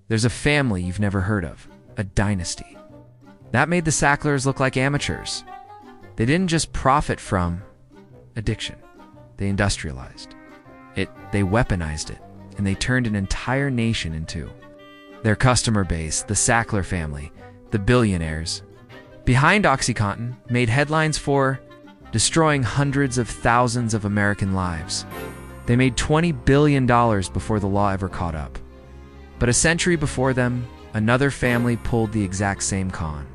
There's a family you've never heard of, a dynasty. That made the Sacklers look like amateurs. They didn't just profit from addiction. They industrialized it, they weaponized it, and they turned an entire nation into their customer base, the Sackler family, the billionaires. Behind OxyContin made headlines for destroying hundreds of thousands of American lives. They made $20 billion before the law ever caught up. But a century before them, another family pulled the exact same con,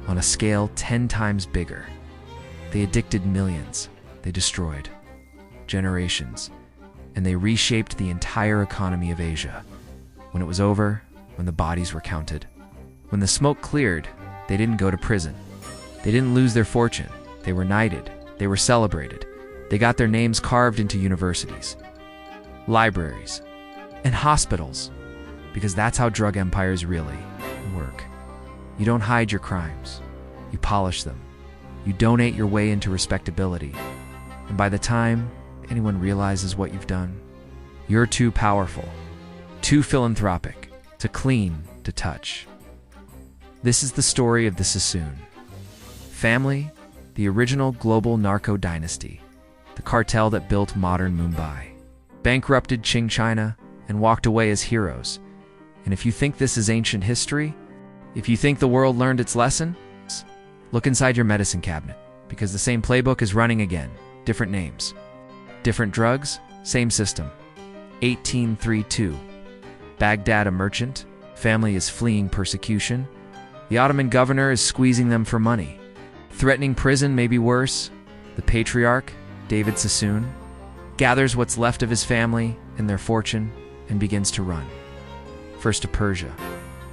on a scale 10 times bigger. They addicted millions. They destroyed generations. And they reshaped the entire economy of Asia. When it was over, when the bodies were counted, when the smoke cleared, they didn't go to prison. They didn't lose their fortune. They were knighted. They were celebrated. They got their names carved into universities, libraries, and hospitals, because that's how drug empires really work. You don't hide your crimes. You polish them. You donate your way into respectability. And by the time anyone realizes what you've done, you're too powerful, too philanthropic, to clean, to touch. This is the story of the Sassoon family, the original global narco dynasty, the cartel that built modern Mumbai, bankrupted Qing China, and walked away as heroes. And if you think this is ancient history, if you think the world learned its lesson, look inside your medicine cabinet, because the same playbook is running again. Different names, different drugs, same system. 1832. Baghdad, a merchant. Family is fleeing persecution. The Ottoman governor is squeezing them for money. Threatening prison may be worse. The patriarch, David Sassoon, gathers what's left of his family and their fortune and begins to run. First to Persia.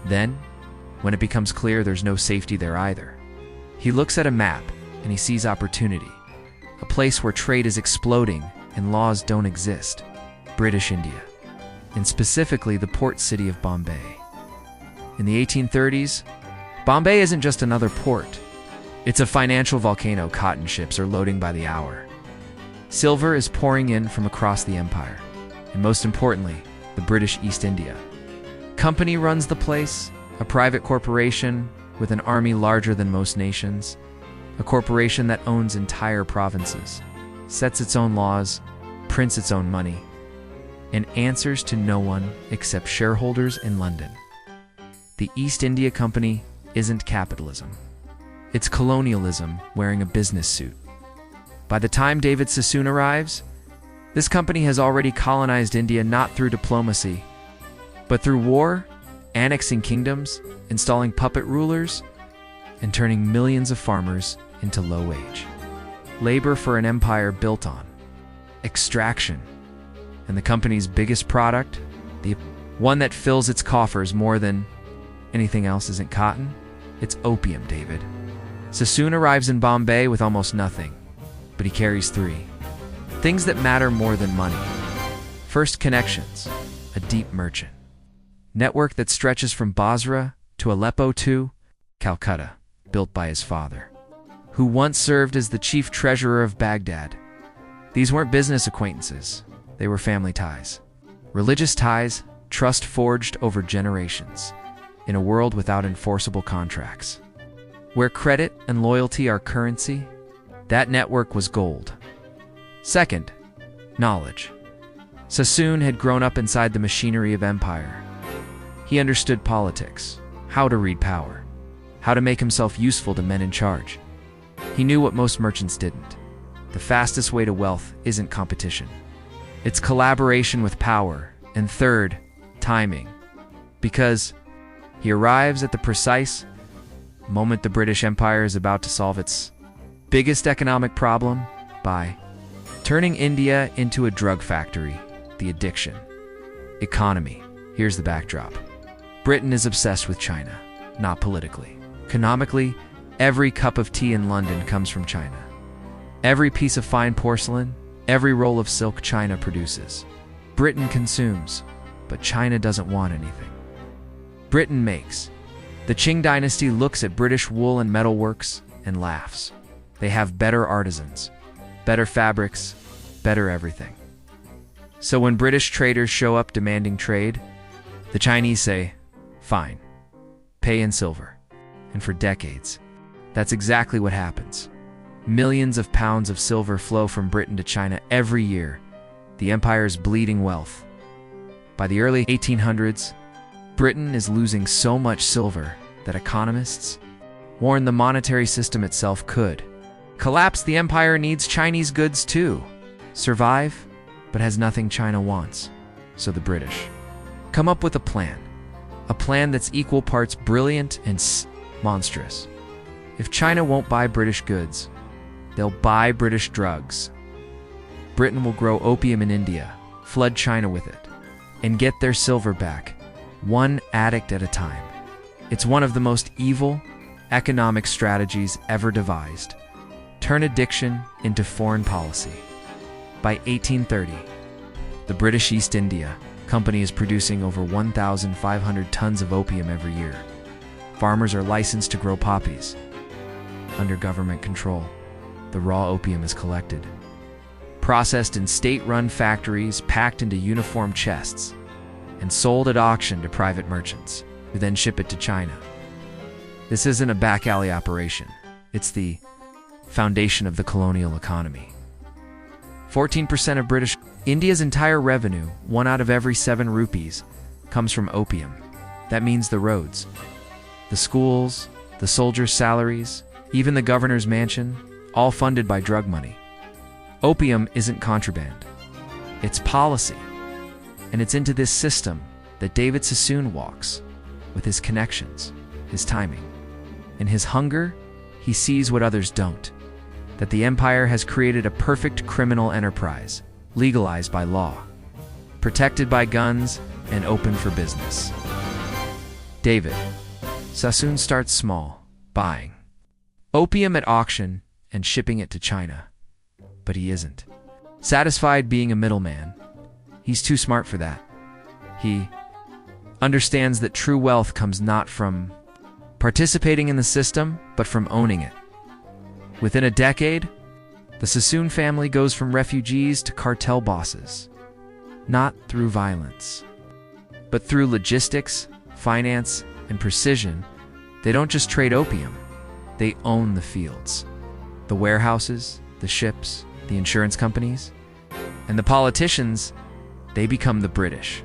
Then, when it becomes clear there's no safety there either, he looks at a map and he sees opportunity. A place where trade is exploding and laws don't exist. British India, and specifically the port city of Bombay. In the 1830s, Bombay isn't just another port. It's a financial volcano. Cotton ships are loading by the hour. Silver is pouring in from across the empire, and most importantly, the British East India Company runs the place, a private corporation with an army larger than most nations. A corporation that owns entire provinces, sets its own laws, prints its own money, and answers to no one except shareholders in London. The East India Company isn't capitalism. It's colonialism wearing a business suit. By the time David Sassoon arrives, this company has already colonized India not through diplomacy, but through war, annexing kingdoms, installing puppet rulers, and turning millions of farmers into low-wage labor for an empire built on extraction. And the company's biggest product, the one that fills its coffers more than anything else, isn't cotton, it's opium, David. Sassoon arrives in Bombay with almost nothing, but he carries three things that matter more than money. First, connections, a deep merchant network that stretches from Basra to Aleppo to Calcutta, built by his father, who once served as the chief treasurer of Baghdad. These weren't business acquaintances, they were family ties. Religious ties, trust forged over generations, in a world without enforceable contracts. Where credit and loyalty are currency, that network was gold. Second, knowledge. Sassoon had grown up inside the machinery of empire. He understood politics, how to read power, how to make himself useful to men in charge. He knew what most merchants didn't. The fastest way to wealth isn't competition. It's collaboration with power. And third, timing. Because he arrives at the precise moment the British Empire is about to solve its biggest economic problem by turning India into a drug factory, the addiction economy. Here's the backdrop. Britain is obsessed with China, not politically. Economically, every cup of tea in London comes from China. Every piece of fine porcelain, every roll of silk China produces. Britain consumes, but China doesn't want anything. Britain makes. The Qing dynasty looks at British wool and metalworks and laughs. They have better artisans, better fabrics, better everything. So when British traders show up demanding trade, the Chinese say, Fine. Pay in silver. And for decades, that's exactly what happens. Millions of pounds of silver flow from Britain to China every year, the empire's bleeding wealth. By the early 1800s, Britain is losing so much silver that economists warn the monetary system itself could collapse. The empire needs Chinese goods too. Survive, but has nothing China wants. So the British come up with a plan that's equal parts brilliant and monstrous. If China won't buy British goods, they'll buy British drugs. Britain will grow opium in India, flood China with it, and get their silver back, one addict at a time. It's one of the most evil economic strategies ever devised. Turn addiction into foreign policy. By 1830, the British East India Company is producing over 1,500 tons of opium every year. Farmers are licensed to grow poppies. Under government control, the raw opium is collected, processed in state-run factories, packed into uniform chests, and sold at auction to private merchants, who then ship it to China. This isn't a back alley operation. It's the foundation of the colonial economy. 14% of India's entire revenue, 1 out of every 7 rupees, comes from opium. That means the roads, the schools, the soldiers' salaries, even the governor's mansion, all funded by drug money. Opium isn't contraband. It's policy. And it's into this system that David Sassoon walks, with his connections, his timing, and his hunger. He sees what others don't, that the empire has created a perfect criminal enterprise, legalized by law, protected by guns, and open for business. David Sassoon starts small, buying opium at auction and shipping it to China. But he isn't satisfied being a middleman. He's too smart for that. He understands that true wealth comes not from participating in the system, but from owning it. Within a decade, the Sassoon family goes from refugees to cartel bosses, not through violence, but through logistics, finance, and precision. They don't just trade opium, they own the fields, the warehouses, the ships, the insurance companies, and the politicians. They become the British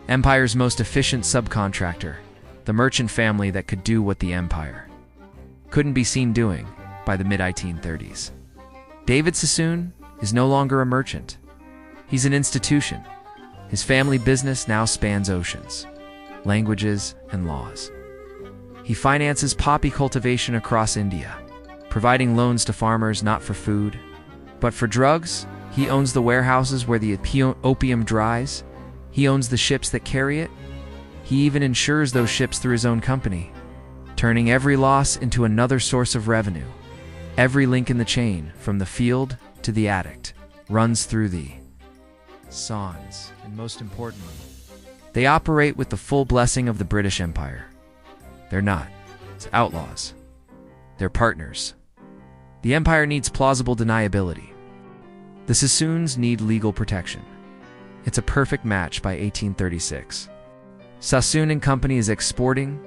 Empire's most efficient subcontractor, the merchant family that could do what the empire couldn't be seen doing by the mid-1830s. David Sassoon is no longer a merchant. He's an institution. His family business now spans oceans, languages, and laws. He finances poppy cultivation across India, providing loans to farmers not for food, but for drugs. He owns the warehouses where the opium dries. He owns the ships that carry it. He even insures those ships through his own company, turning every loss into another source of revenue. Every link in the chain, from the field to the addict, runs through the Sassoons, and most importantly, they operate with the full blessing of the British Empire. They're not outlaws. They're partners. The empire needs plausible deniability. The Sassoons need legal protection. It's a perfect match by 1836. Sassoon and Company is exporting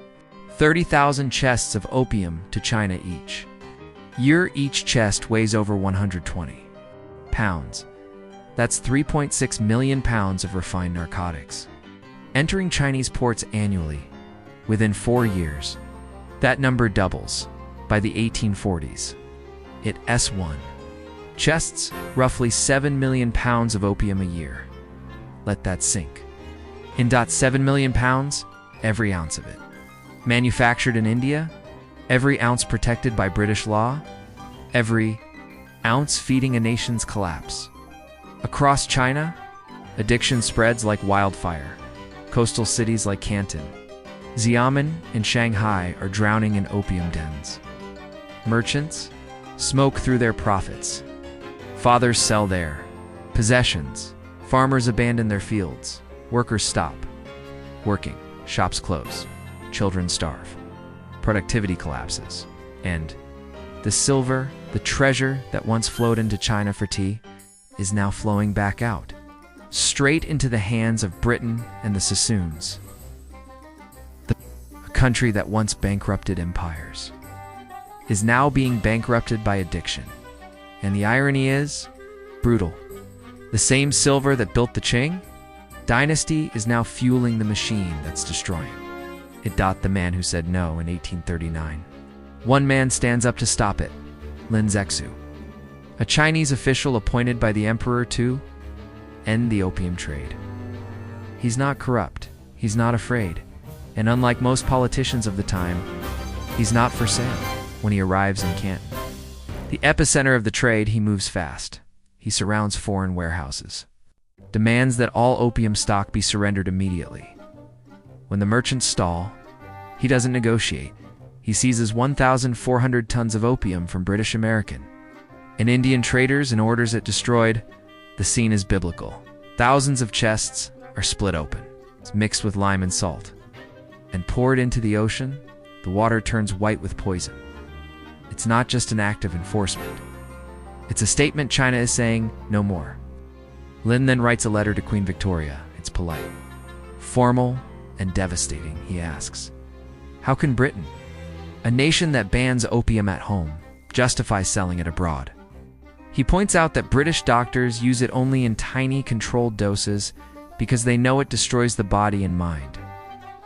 30,000 chests of opium to China each year. Each chest weighs over 120 pounds. That's 3.6 million pounds of refined narcotics, entering Chinese ports annually. Within 4 years, that number doubles. By the 1840s, it S1 chests roughly 7 million pounds of opium a year. Let that sink in. 7 million pounds, every ounce of it manufactured in India, every ounce protected by British law, every ounce feeding a nation's collapse. Across China, addiction spreads like wildfire. Coastal cities like Canton, Xiamen, and Shanghai are drowning in opium dens. Merchants smoke through their profits. Fathers sell their possessions. Farmers abandon their fields. Workers stop working. Shops close. Children starve. Productivity collapses. And the silver, the treasure that once flowed into China for tea, is now flowing back out, straight into the hands of Britain and the Sassoons. country that once bankrupted empires, is now being bankrupted by addiction. And the irony is brutal. The same silver that built the Qing Dynasty is now fueling the machine that's destroying it. The man who said no in 1839. One man stands up to stop it, Lin Zexu, a Chinese official appointed by the emperor to end the opium trade. He's not corrupt, he's not afraid, and unlike most politicians of the time, he's not for sale. When he arrives in Canton, the epicenter of the trade, he moves fast. He surrounds foreign warehouses, demands that all opium stock be surrendered immediately. When the merchants stall, he doesn't negotiate. He seizes 1,400 tons of opium from British American and Indian traders and orders it destroyed. The scene is biblical. Thousands of chests are split open. It's mixed with lime and salt and poured into the ocean. The water turns white with poison. It's not just an act of enforcement. It's a statement China is saying, no more. Lin then writes a letter to Queen Victoria. It's polite, formal, and devastating. He asks, how can Britain, a nation that bans opium at home, justify selling it abroad? He points out that British doctors use it only in tiny, controlled doses because they know it destroys the body and mind.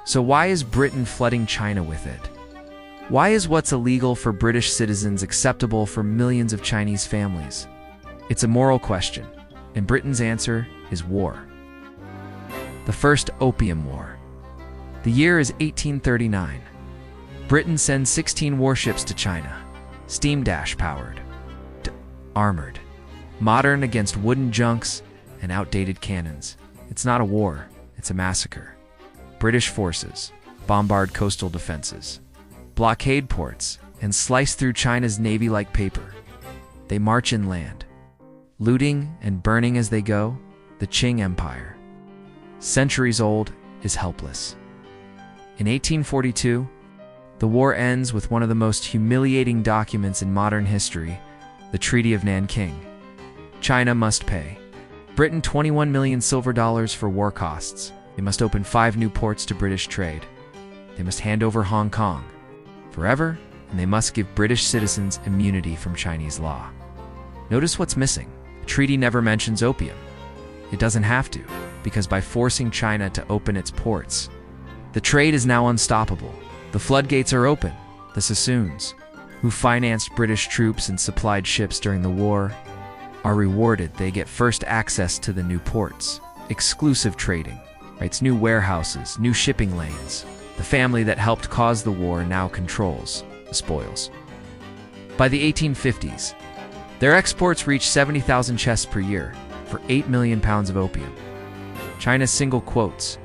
So why is Britain flooding China with it? Why is what's illegal for British citizens acceptable for millions of Chinese families? It's a moral question, and Britain's answer is war. The First Opium War. The year is 1839. Britain sends 16 warships to China, steam-powered, armored, modern against wooden junks and outdated cannons. It's not a war, it's a massacre. British forces bombard coastal defenses, blockade ports, and slice through China's navy like paper. They march inland, looting and burning as they go. The Qing Empire, centuries old, is helpless. In 1842, the war ends with one of the most humiliating documents in modern history, the Treaty of Nanking. China must pay Britain $21 million silver for war costs. They must open 5 new ports to British trade. They must hand over Hong Kong forever, and they must give British citizens immunity from Chinese law. Notice what's missing. The treaty never mentions opium. It doesn't have to, because by forcing China to open its ports, the trade is now unstoppable. The floodgates are open. The Sassoons, who financed British troops and supplied ships during the war, are rewarded. They get first access to the new ports, exclusive trading, rights, new warehouses, new shipping lanes. The family that helped cause the war now controls the spoils. By the 1850s, their exports reached 70,000 chests per year for 8 million pounds of opium. China's single quotes.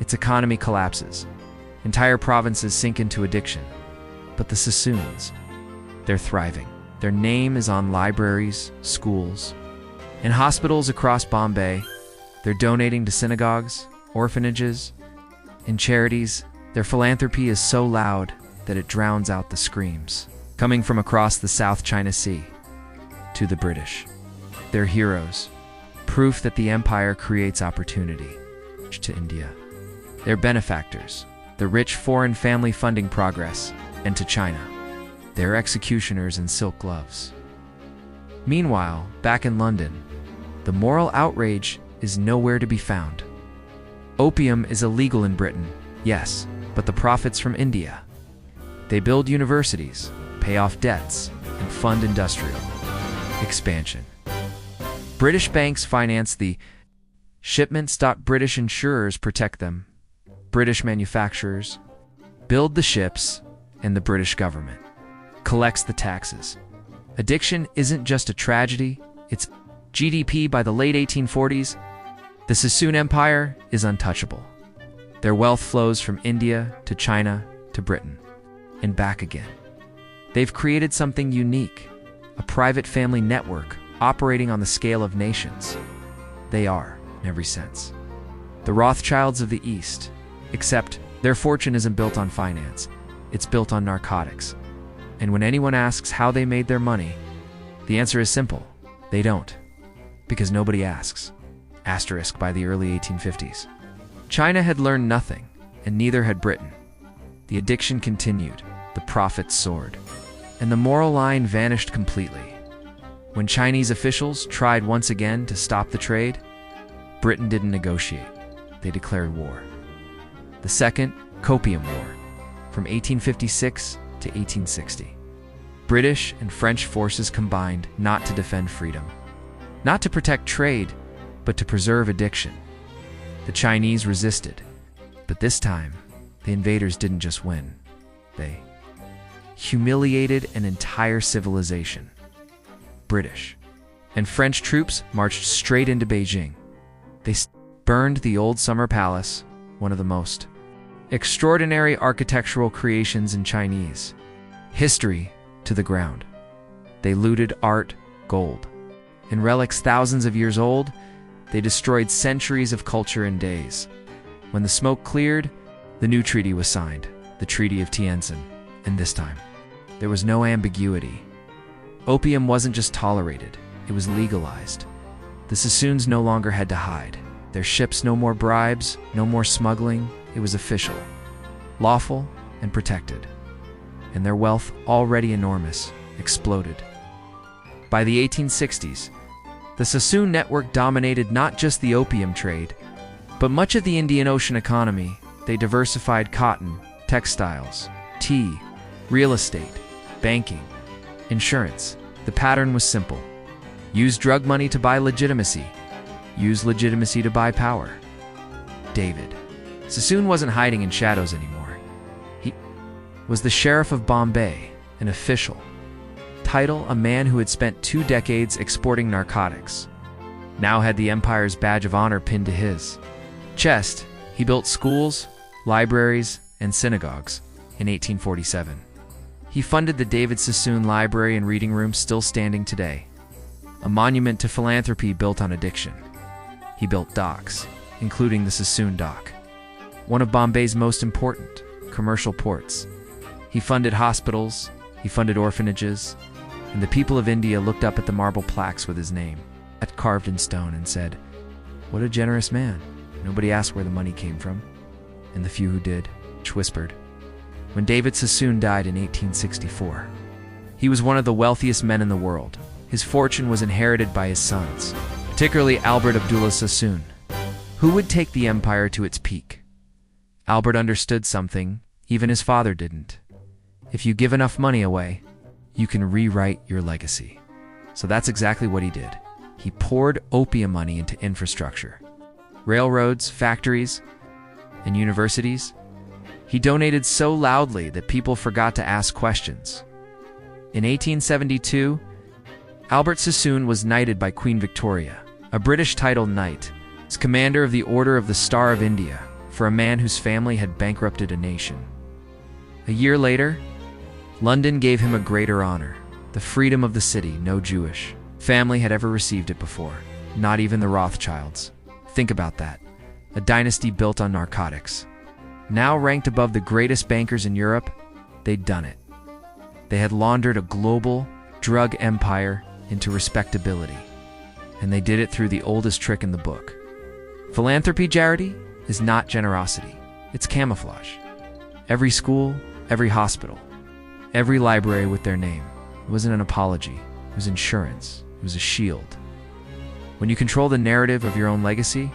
Its economy collapses. Entire provinces sink into addiction. But the Sassoons, they're thriving. Their name is on libraries, schools, and hospitals across Bombay. They're donating to synagogues, orphanages, and charities. Their philanthropy is so loud that it drowns out the screams coming from across the South China Sea. To the British, they're heroes, proof that the empire creates opportunity. To India, they're benefactors, the rich foreign family funding progress. And to China, they're executioners in silk gloves. Meanwhile, back in London, the moral outrage is nowhere to be found. Opium is illegal in Britain, yes, but the profits from India. They build universities, pay off debts, and fund industrial expansion. British banks finance the shipments. British insurers protect them. British manufacturers build the ships, and the British government collects the taxes. Addiction isn't just a tragedy, it's GDP. By the late 1840s, the Sassoon Empire is untouchable. Their wealth flows from India to China to Britain and back again. They've created something unique, a private family network operating on the scale of nations. They are, in every sense, the Rothschilds of the East, except their fortune isn't built on finance, it's built on narcotics. And when anyone asks how they made their money, the answer is simple: they don't. Because nobody asks. By the early 1850s. China had learned nothing, and neither had Britain. The addiction continued, the profits soared, and the moral line vanished completely. When Chinese officials tried once again to stop the trade, Britain didn't negotiate. They declared war. The Second Opium War, from 1856 to 1860. British and French forces combined not to defend freedom, not to protect trade, but to preserve addiction. The Chinese resisted, but this time, the invaders didn't just win. They humiliated an entire civilization. British and French troops marched straight into Beijing. They burned the old summer palace, one of the most extraordinary architectural creations in Chinese history, to the ground. They looted art, gold, and relics thousands of years old. They destroyed centuries of culture in days. When the smoke cleared, the new treaty was signed, the Treaty of Tientsin, and this time, there was no ambiguity. Opium wasn't just tolerated, it was legalized. The Sassoons no longer had to hide. Their ships, no more bribes, no more smuggling. It was official, lawful, and protected. And their wealth, already enormous, exploded. By the 1860s, the Sassoon network dominated not just the opium trade, but much of the Indian Ocean economy. They diversified cotton, textiles, tea, real estate, banking, insurance. The pattern was simple. Use drug money to buy legitimacy. Use legitimacy to buy power. David Sassoon wasn't hiding in shadows anymore. He was the Sheriff of Bombay, an official title, a man who had spent 2 decades exporting narcotics. Now had the empire's badge of honor pinned to his chest. He built schools, libraries, and synagogues in 1847. He funded the David Sassoon Library and Reading Room, still standing today, a monument to philanthropy built on addiction. He built docks, including the Sassoon Dock, one of Bombay's most important commercial ports. He funded hospitals, he funded orphanages, and the people of India looked up at the marble plaques with his name, carved in stone, and said, "What a generous man." Nobody asked where the money came from, and the few who did whispered. When David Sassoon died in 1864, he was one of the wealthiest men in the world. His fortune was inherited by his sons, particularly Albert Abdullah Sassoon, who would take the empire to its peak. Albert understood something even his father didn't. If you give enough money away, you can rewrite your legacy. So that's exactly what he did. He poured opium money into infrastructure, railroads, factories, and universities. He donated so loudly that people forgot to ask questions. In 1872, Albert Sassoon was knighted by Queen Victoria, a British titled knight, as commander of the Order of the Star of India, for a man whose family had bankrupted a nation. A year later, London gave him a greater honor, the freedom of the city. No Jewish family had ever received it before, not even the Rothschilds. Think about that. A dynasty built on narcotics. Now ranked above the greatest bankers in Europe, they'd done it. They had laundered a global drug empire into respectability. And they did it through the oldest trick in the book. Philanthropy, charity, is not generosity. It's camouflage. Every school, every hospital, every library with their name. It wasn't an apology. It was insurance. It was a shield. When you control the narrative of your own legacy,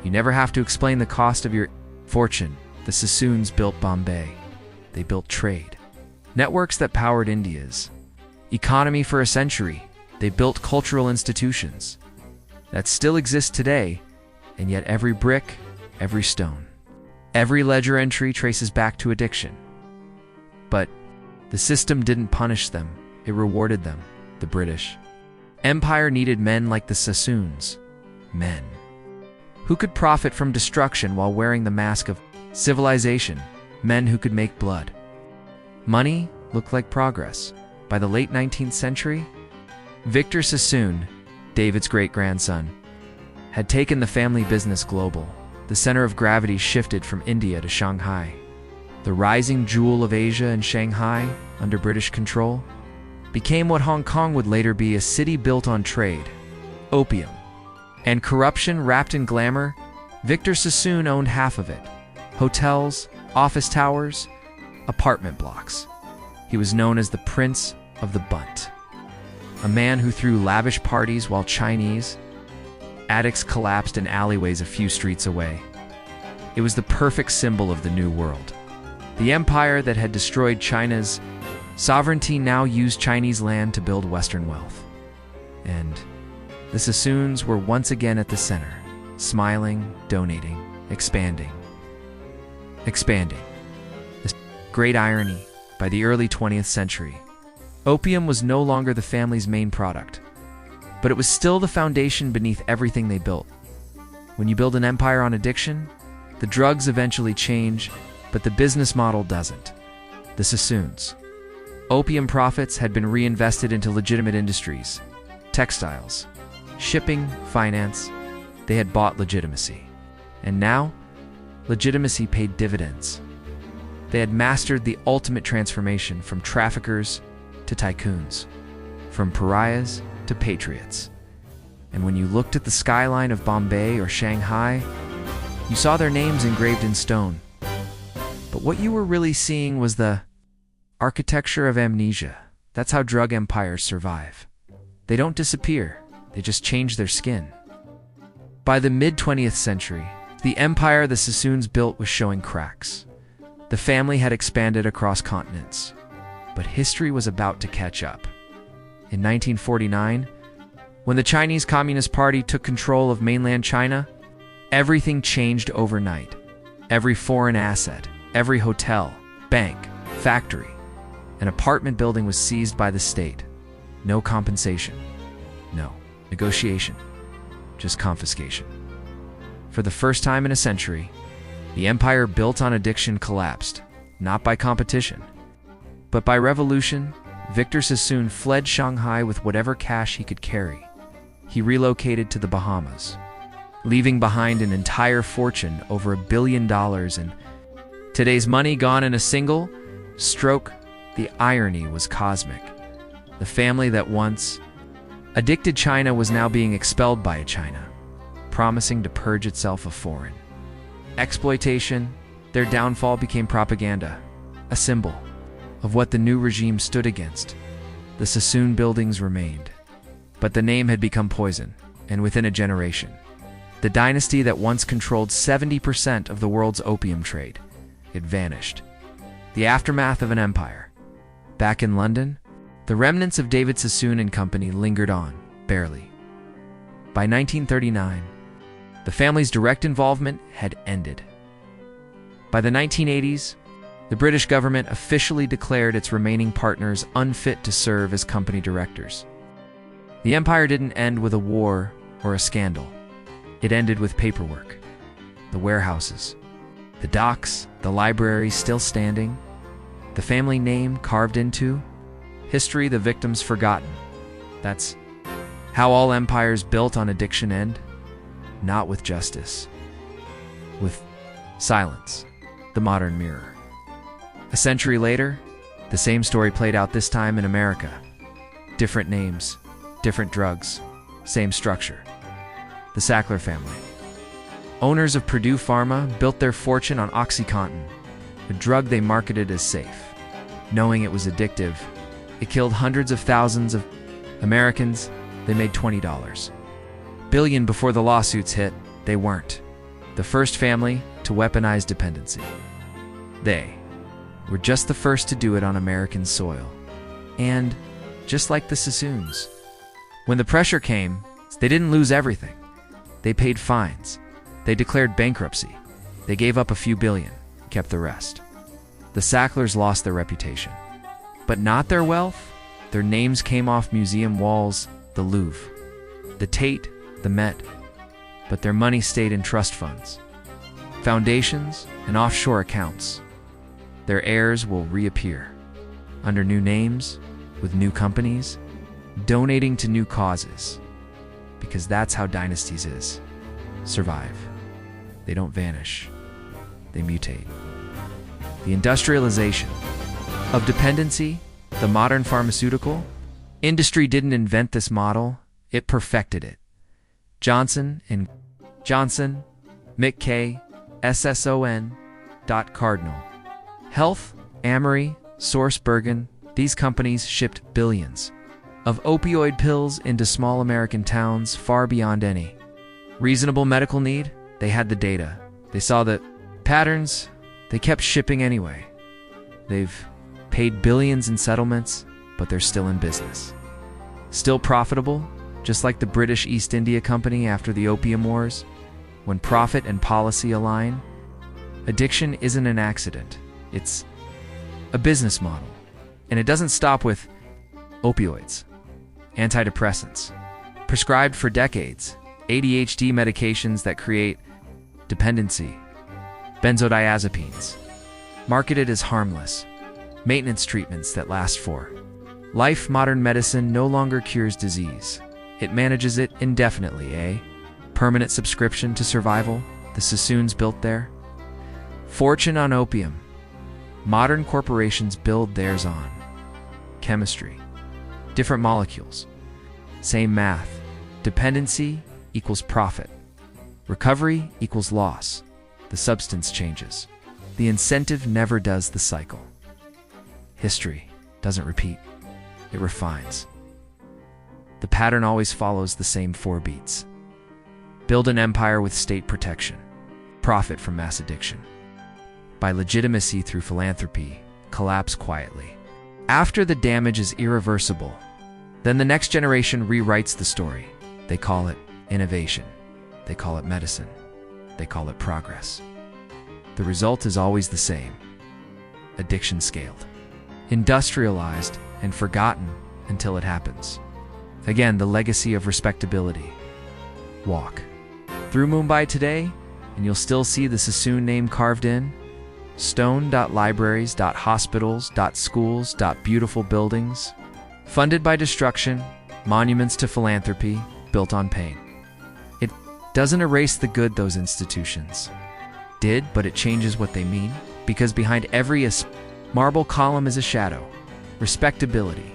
you never have to explain the cost of your fortune. The Sassoons built Bombay. They built trade. Networks that powered India's economy for a century. They built cultural institutions that still exist today, and yet every brick, every stone, every ledger entry traces back to addiction. But the system didn't punish them, it rewarded them. The British Empire needed men like the Sassoons, men who could profit from destruction while wearing the mask of civilization, men who could make blood. Money looked like progress. By the late 19th century, Victor Sassoon, David's great-grandson, had taken the family business global. The center of gravity shifted from India to Shanghai. The rising jewel of Asia and Shanghai, under British control, became what Hong Kong would later be, a city built on trade, opium, and corruption wrapped in glamour. Victor Sassoon owned half of it. Hotels, office towers, apartment blocks. He was known as the Prince of the Bunt, a man who threw lavish parties while Chinese addicts collapsed in alleyways a few streets away. It was the perfect symbol of the New World. The empire that had destroyed China's sovereignty now used Chinese land to build Western wealth. And the Sassoons were once again at the center, smiling, donating, expanding. This great irony, by the early 20th century, opium was no longer the family's main product, but it was still the foundation beneath everything they built. When you build an empire on addiction, the drugs eventually change, but the business model doesn't. The Sassoons. Opium profits had been reinvested into legitimate industries, textiles, shipping, finance. They had bought legitimacy. And now, legitimacy paid dividends. They had mastered the ultimate transformation from traffickers to tycoons, from pariahs to patriots. And when you looked at the skyline of Bombay or Shanghai, you saw their names engraved in stone. But what you were really seeing was the architecture of amnesia. That's how drug empires survive. They don't disappear, they just change their skin. By the mid-20th century, the empire the Sassoons built was showing cracks. The family had expanded across continents, but history was about to catch up. In 1949, when the Chinese Communist Party took control of mainland China, everything changed overnight. Every foreign asset, every hotel, bank, factory, an apartment building was seized by the state. No compensation, no negotiation, just confiscation. For the first time in a century, the empire built on addiction collapsed, not by competition, but by revolution. Victor Sassoon fled Shanghai with whatever cash he could carry. He relocated to the Bahamas, leaving behind an entire fortune, over $1 billion, and today's money gone in a single stroke. The irony was cosmic. The family that once addicted China was now being expelled by China, promising to purge itself of foreign exploitation. Their downfall became propaganda, a symbol of what the new regime stood against. The Sassoon buildings remained, but the name had become poison, and within a generation, the dynasty that once controlled 70% of the world's opium trade, it vanished. The aftermath of an empire. Back in London, the remnants of David Sassoon and Company lingered on, barely. By 1939, the family's direct involvement had ended. By the 1980s, the British government officially declared its remaining partners unfit to serve as company directors. The empire didn't end with a war or a scandal. It ended with paperwork. The warehouses, the docks, the library still standing, the family name carved into history, the victims forgotten. That's how all empires built on addiction end. Not with justice, with silence, the modern mirror. A century later, the same story played out, this time in America. Different names, different drugs, same structure. The Sackler family. Owners of Big Pharma built their fortune on OxyContin, a drug they marketed as safe. Knowing it was addictive, it killed hundreds of thousands of Americans. They made $20 billion before the lawsuits hit. They weren't the first family to weaponize dependency. They were just the first to do it on American soil. And just like the Sassoons, when the pressure came, they didn't lose everything. They paid fines. They declared bankruptcy. They gave up a few billion, kept the rest. The Sacklers lost their reputation, but not their wealth. Their names came off museum walls, the Louvre, the Tate, the Met, but their money stayed in trust funds, foundations, and offshore accounts. Their heirs will reappear under new names, with new companies, donating to new causes, because that's how dynasties survive. They don't vanish, they mutate. The industrialization of dependency, the modern pharmaceutical industry didn't invent this model, it perfected it. Johnson & Johnson, McKay, Sassoon. Cardinal Health Amory, Source Bergen, these companies shipped billions of opioid pills into small American towns far beyond any reasonable medical need. They had the data. They saw the patterns. They kept shipping anyway. They've paid billions in settlements, but they're still in business. Still profitable, just like the British East India Company after the Opium Wars. When profit and policy align, addiction isn't an accident. It's a business model. And it doesn't stop with opioids, antidepressants, prescribed for decades, ADHD medications that create dependency, benzodiazepines, marketed as harmless, maintenance treatments that last for life. Modern medicine no longer cures disease. It manages it indefinitely, Permanent subscription to survival, the Sassoons built their fortune on opium. Modern corporations build theirs on chemistry. Different molecules, same math. Dependency equals profit. Recovery equals loss. The substance changes. The incentive never does the cycle. History doesn't repeat, it refines. The pattern always follows the same 4 beats. Build an empire with state protection. Profit from mass addiction. By legitimacy through philanthropy, collapse quietly. After the damage is irreversible, then the next generation rewrites the story. They call it innovation. They call it medicine. They call it progress. The result is always the same. Addiction scaled, industrialized, and forgotten until it happens. Again, the legacy of respectability. Walk through Mumbai today, and you'll still see the Sassoon name carved in. Stone.libraries, hospitals, schools, beautiful buildings. Funded by destruction, monuments to philanthropy, built on pain. It doesn't erase the good those institutions did, but it changes what they mean, because behind every marble column is a shadow. Respectability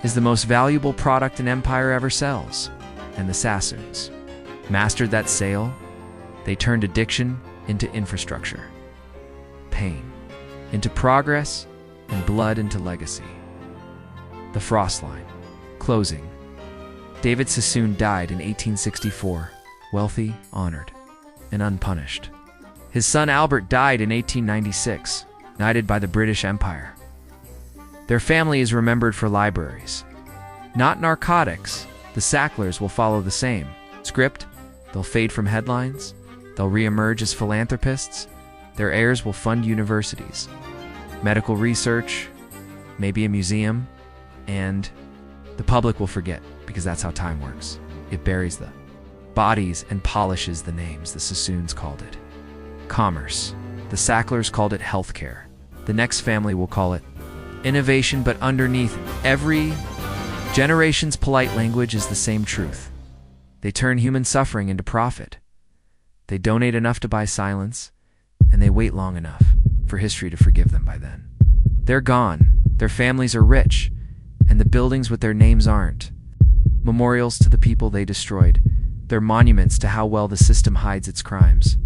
is the most valuable product an empire ever sells, and the Sassoons mastered that sale. They turned addiction into infrastructure, pain into progress, and blood into legacy. The Frostline. Closing. David Sassoon died in 1864, wealthy, honored, and unpunished. His son Albert died in 1896, knighted by the British Empire. Their family is remembered for libraries, not narcotics. The Sacklers will follow the same script. They'll fade from headlines. They'll re-emerge as philanthropists. Their heirs will fund universities, medical research, maybe a museum, and the public will forget, because that's how time works. It buries the bodies and polishes the names. The Sassoons called it commerce. The Sacklers called it healthcare. The next family will call it innovation, but underneath every generation's polite language is the same truth. They turn human suffering into profit. They donate enough to buy silence, and they wait long enough for history to forgive them by then. They're gone. Their families are rich, and the buildings with their names aren't. Memorials to the people they destroyed. They're monuments to how well the system hides its crimes.